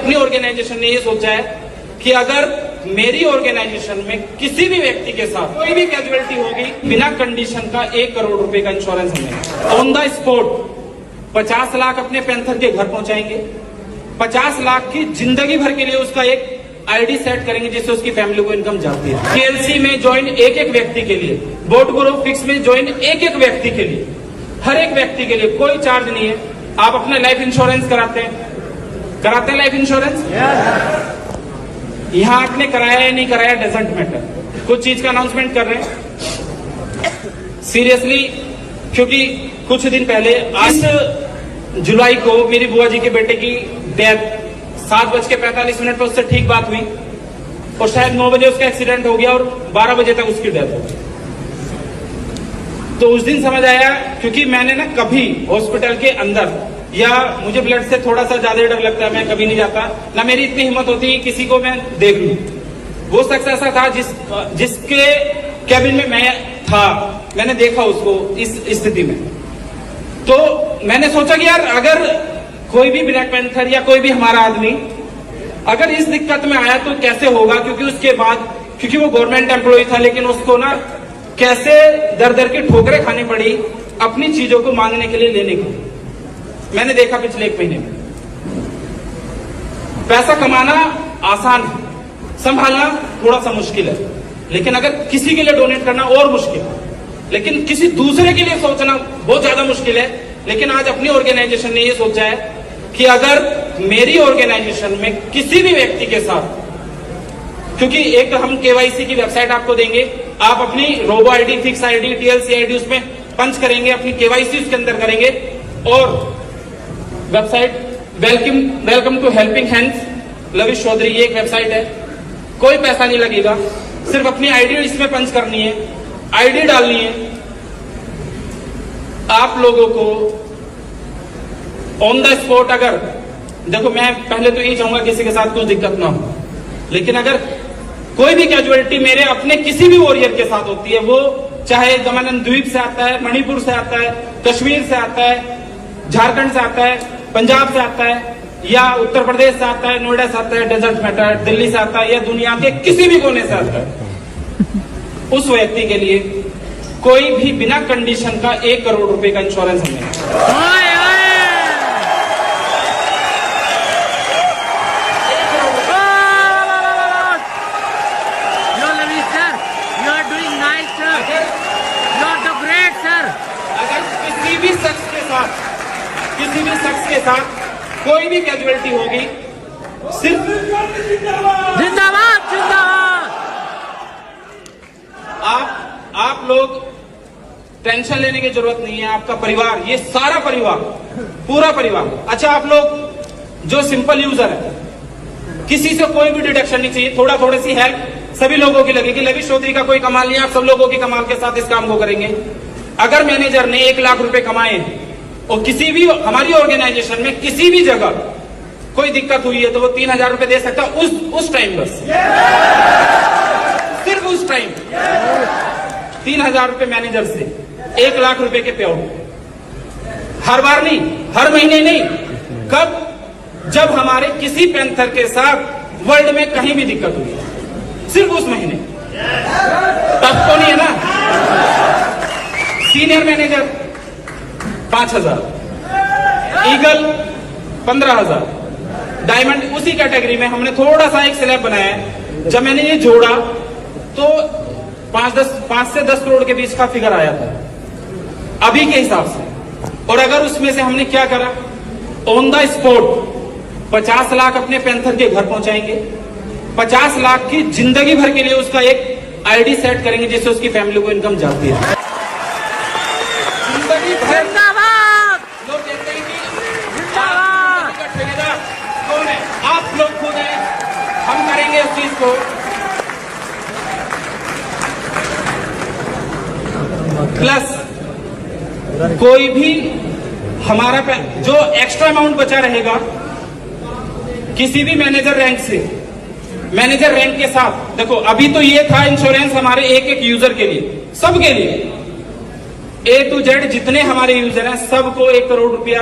अपनी ऑर्गेनाइजेशन ने ये सोचा है कि अगर मेरी ऑर्गेनाइजेशन में किसी भी व्यक्ति के साथ कोई भी कैजुअलिटी होगी, बिना कंडीशन का 1 करोड़ रुपए का इंश्योरेंस हमें ऑन द स्पॉट 50 लाख अपने पैंथर के घर पहुंचाएंगे। 50 लाख की जिंदगी भर के लिए उसका एक आईडी सेट करेंगे जिससे उसकी फैमिली को इनकम जाती है। केएलसी में ज्वाइन एक एक व्यक्ति के लिए, बोट ग्रुप फिक्स में ज्वाइन एक एक व्यक्ति के लिए, हर एक व्यक्ति के लिए कोई चार्ज नहीं है। आप अपने लाइफ इंश्योरेंस कराते हैं लाइफ इंश्योरेंस? यहां आपने कराया या नहीं कराया डजंट मैटर। कुछ चीज का अनाउंसमेंट कर रहे हैं सीरियसली, क्योंकि कुछ दिन पहले 8 जुलाई को मेरी बुआ जी के बेटे की डेथ 7:45 पर उससे ठीक बात हुई और शायद 9 बजे उसका एक्सीडेंट हो गया और 12 बजे तक उसकी डेथ हो गई। तो उस दिन समझ आया, क्योंकि मैंने ना कभी हॉस्पिटल के अंदर, या मुझे ब्लड से थोड़ा सा ज्यादा डर लगता है, मैं कभी नहीं जाता, ना मेरी इतनी हिम्मत होती है किसी को मैं देख लूं। वो शख्स ऐसा था जिसके कैबिन में मैं था, मैंने देखा उसको इस स्थिति में। तो मैंने सोचा कि यार अगर कोई भी ब्लैक पैंथर या कोई भी हमारा आदमी अगर इस दिक्कत में आया तो कैसे होगा, क्योंकि उसके बाद, क्योंकि वो गवर्नमेंट एम्प्लॉय था, लेकिन उसको ना कैसे दर दर की ठोकरें खानी पड़ी अपनी चीजों को मांगने के लिए, लेने के लिए। मैंने देखा पिछले 1 महीने में। पैसा कमाना आसान है, संभालना थोड़ा सा मुश्किल है, लेकिन अगर किसी के लिए डोनेट करना और मुश्किल है, लेकिन किसी दूसरे के लिए सोचना बहुत ज्यादा मुश्किल है। लेकिन आज अपनी ऑर्गेनाइजेशन ने ये सोचा है कि अगर मेरी ऑर्गेनाइजेशन में किसी भी व्यक्ति के साथ, क्योंकि एक हम केवाईसी की वेबसाइट आपको देंगे, आप अपनी robo ID, fix ID, TLC ID उसमें पंच करेंगे, अपनी केवाईसी उसके अंदर करेंगे, और website welcome to helping hands Lavish Chaudhary, ये एक वेबसाइट है, कोई पैसा नहीं लगेगा, सिर्फ अपनी आईडी इसमें पंच करनी है, आईडी डालनी है। आप लोगों को ऑन द स्पॉट, अगर देखो, मैं पहले तो यही चाहूंगा किसी के साथ कुछ दिक्कत ना हो, लेकिन अगर कोई भी कैजुअलिटी मेरे अपने किसी भी वॉरियर के साथ होती है, वो चाहे दमन द्वीप से आता है, मणिपुर से आता है, कश्मीर से आता है, झारखंड से आता है, पंजाब से आता है, या उत्तर प्रदेश से आता है, नोएडा से आता है, डेजर्ट मैटर, दिल्ली से आता है, या दुनिया के किसी भी कोने से आता है, उस व्यक्ति के लिए कोई भी बिना कंडीशन का 1 करोड़ रुपए का इंश्योरेंस हमें किसी भी शख्स के साथ कोई भी कैजुअलिटी होगी, सिर्फ जिंदाबाद जिंदाबाद। आप लोग टेंशन लेने की जरूरत नहीं है। आपका परिवार, ये सारा परिवार, पूरा परिवार, अच्छा आप लोग जो सिंपल यूजर है, किसी से कोई भी डिडक्शन नहीं चाहिए, थोड़ी सी हेल्प सभी लोगों की लगेगी। लविश चौधरी का कोई कमाल नहीं है, आप सब लोगों की कमाल के साथ इस काम को करेंगे। अगर मैनेजर ने 1 लाख रुपए कमाए और किसी भी हमारी ऑर्गेनाइजेशन में किसी भी जगह कोई दिक्कत हुई है, तो वो 3000 रुपए दे सकता है उस टाइम, बस सिर्फ उस टाइम 3000 रुपए मैनेजर से 1 लाख रुपए के पे आउट। हर बार नहीं, हर महीने नहीं, कब? जब हमारे किसी पैंथर के साथ वर्ल्ड में कहीं भी दिक्कत हुई, सिर्फ उस महीने। तब तो नहीं है ना। सीनियर मैनेजर 5000, ईगल 15000, डायमंड उसी कैटेगरी में हमने थोड़ा सा एक स्लैब बनाया है। जब मैंने ये जोड़ा तो 5 से 10 करोड़ के बीच का फिगर आया था अभी के हिसाब से। और अगर उसमें से हमने क्या करा, ऑन द स्पॉट 50 लाख अपने पैंथर के घर पहुंचाएंगे, 50 लाख की जिंदगी भर के लिए उसका एक आईडी सेट करेंगे जिससे उसकी फैमिली को इनकम जाती है। जिंदगी भर लोग कहते हैं कि कौन है, आप लोग खुद हैं, हम करेंगे उस चीज को। प्लस कोई भी हमारा जो एक्स्ट्रा अमाउंट बचा रहेगा, किसी भी मैनेजर रैंक से, मैनेजर रैंक के साथ, देखो अभी तो ये था इंश्योरेंस हमारे एक यूजर के लिए, सबके लिए, A to Z जितने हमारे यूजर हैं सबको 1 करोड़ रुपया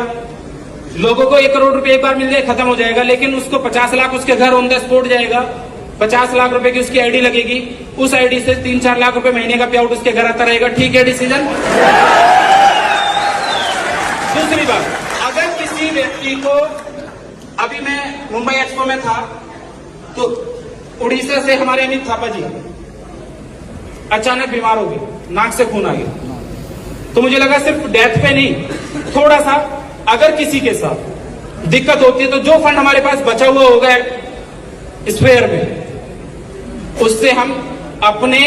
लोगों को 1 करोड़ रुपए एक बार मिल जाए खत्म हो जाएगा, लेकिन उसको 50 लाख उसके घर ऑन द स्पॉट जाएगा, 50 लाख रुपए की उसकी आईडी लगेगी, उस आईडी से 3-4 लाख रुपए महीने का पे आउट उसके घर आता रहेगा। ठीक है डिसीजन। दूसरी बात, अगर किसी व्यक्ति को, अभी मैं मुंबई एक्सपो में था तो उड़ीसा से हमारे अमित थापा जी अचानक बीमार हो गए, नाक से खून आ गया, तो मुझे लगा सिर्फ डेथ पे नहीं, थोड़ा सा अगर किसी के साथ दिक्कत होती है तो जो फंड हमारे पास बचा हुआ होगा स्पेयर में, उससे हम अपने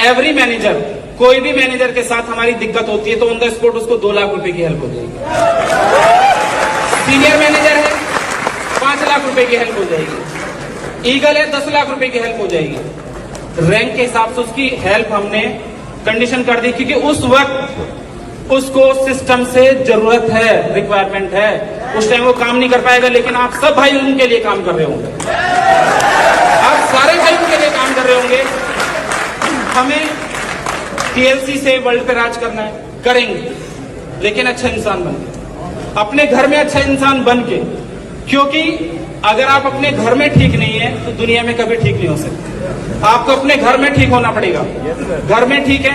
एवरी मैनेजर, कोई भी मैनेजर के साथ हमारी दिक्कत होती है तो ऑन द स्पॉट उसको 2 लाख रुपए की हेल्प हो जाएगी। सीनियर मैनेजर है 5 लाख रुपए की हेल्प हो जाएगी, ईगल है 10 लाख रुपए की हेल्प हो जाएगी। रैंक के हिसाब से उसकी हेल्प हमने कंडीशन कर दी, क्योंकि उस वक्त उसको सिस्टम से जरूरत है, रिक्वायरमेंट है, उस टाइम वो काम नहीं कर पाएगा। लेकिन आप सब भाई उनके लिए काम कर रहे होंगे, आप सारे भाई उनके लिए काम कर रहे होंगे। हमें टीएलसी से वर्ल्ड पे राज करना है, करेंगे, लेकिन अच्छा इंसान बन के, अपने घर में अच्छा इंसान बन के, क्योंकि अगर आप अपने घर में ठीक नहीं है तो दुनिया में कभी ठीक नहीं हो सकते। आपको अपने घर में ठीक होना पड़ेगा। घर में ठीक है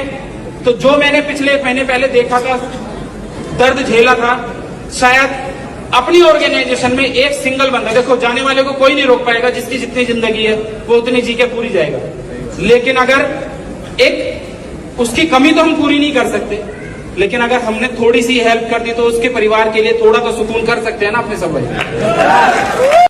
तो जो मैंने पिछले 1 महीने पहले देखा था, दर्द झेला था, शायद अपनी ऑर्गेनाइजेशन में एक सिंगल बंदा, देखो जाने वाले को कोई नहीं रोक पाएगा, जिसकी जितनी जिंदगी है वो उतनी जी के पूरी जाएगा, लेकिन अगर एक उसकी कमी तो हम पूरी नहीं कर सकते, लेकिन अगर हमने थोड़ी सी हेल्प कर दी तो उसके परिवार के लिए थोड़ा तो सुकून कर सकते हैं ना अपने सब भाई।